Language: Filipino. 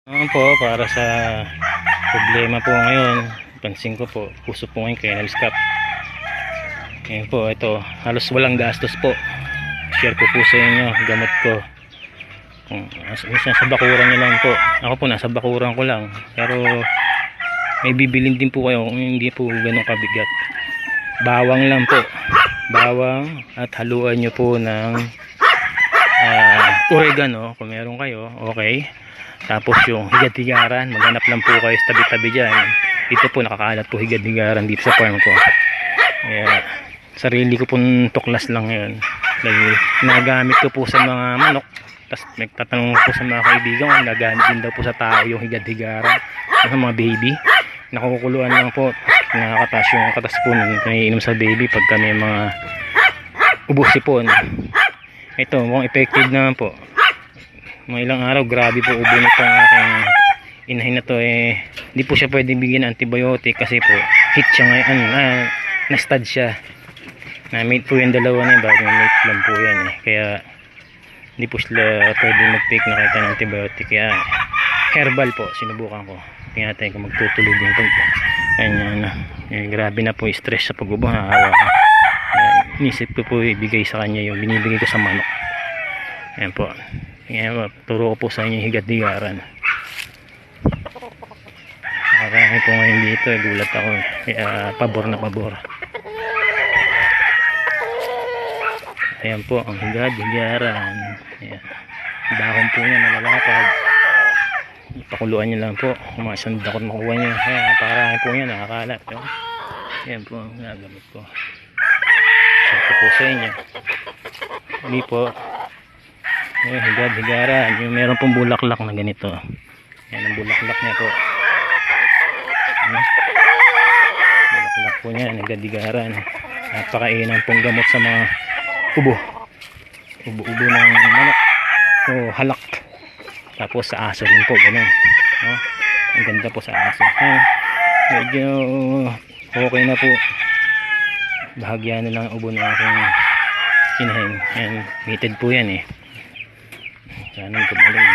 Ano po, para sa problema po ngayon, pansin ko po, puso po ngayon kay Nels Cap. Ngayon po, ito, halos walang gastos po. Share ko po sa inyo, gamot ko. Kung nasa bakuran nyo lang po. Ako po, nasa bakuran ko lang. Pero, may bibilin din po kayo kung hindi po ganun kabigat. Bawang lang po. Bawang at haluan nyo po ng oregano kung meron kayo, okay. Tapos yung higad-higaran, maghanap lang po kayo sa tabi-tabi dyan. Dito po nakakalat po higad-higaran dito sa farm ko. Kaya sarili ko pong tuklas lang ngayon. Dahil nagamit ko po sa mga manok. Tapos nagtatanong po sa mga kaibigan kung nagamit din daw po sa tao yung higad-higaran sa mga baby. Nakukuluan lang po. Nakakatas yung katas po naiinom sa baby pagka may mga ubos-sipon. Ito, mukhang effective naman po. Mga ilang araw, grabe po ubo nitong aking inahin na to. Hindi po siya pwedeng bigyan ng antibiotic kasi po hit siya ngayon, na-stud siya. Na-mate po yung dalawa na yun, bagong mate lang po yan kaya hindi po sila pwedeng mag-take na kahit ng antibiotic. Kaya herbal po, sinubukan ko. Tingnan natin kung magtutuloy din po. Kanya, grabe na po yung stress sa pag-ubo, nakahawa ko. Inisip ko po ibigay sa kanya yung binibigay ko sa manok. Ayan po. Ayan, turo ko po sa inyo higad-higaran. Nakarami po ngayon dito, gulat ako. Kaya pabor na pabor. Ayan po ang higad-higaran. Ayan. Dahon po niya nalalapad. Ipakuluan nyo lang po kung mga isang dakot makuha nyo. Ayan, napakarami po yan, nakakalat. Ayan po ang nagamit ko. Ito po sa inyo. Hindi po. Ayan, higad-higaran. Yung meron pong bulaklak na ganito. Ayan ang bulaklak niya po. Ayan. Bulaklak po niya, higad-higaran. Napakainam pong gamot sa mga ubo. Ubo-ubo ng manok. O halak. Tapos sa aso rin po, ganun. Ang ganda po sa aso. Ayan. Medyo okay na po. Bahagya na lang ubo ng aking inahin. Ayan, mated po yan sana gumaling.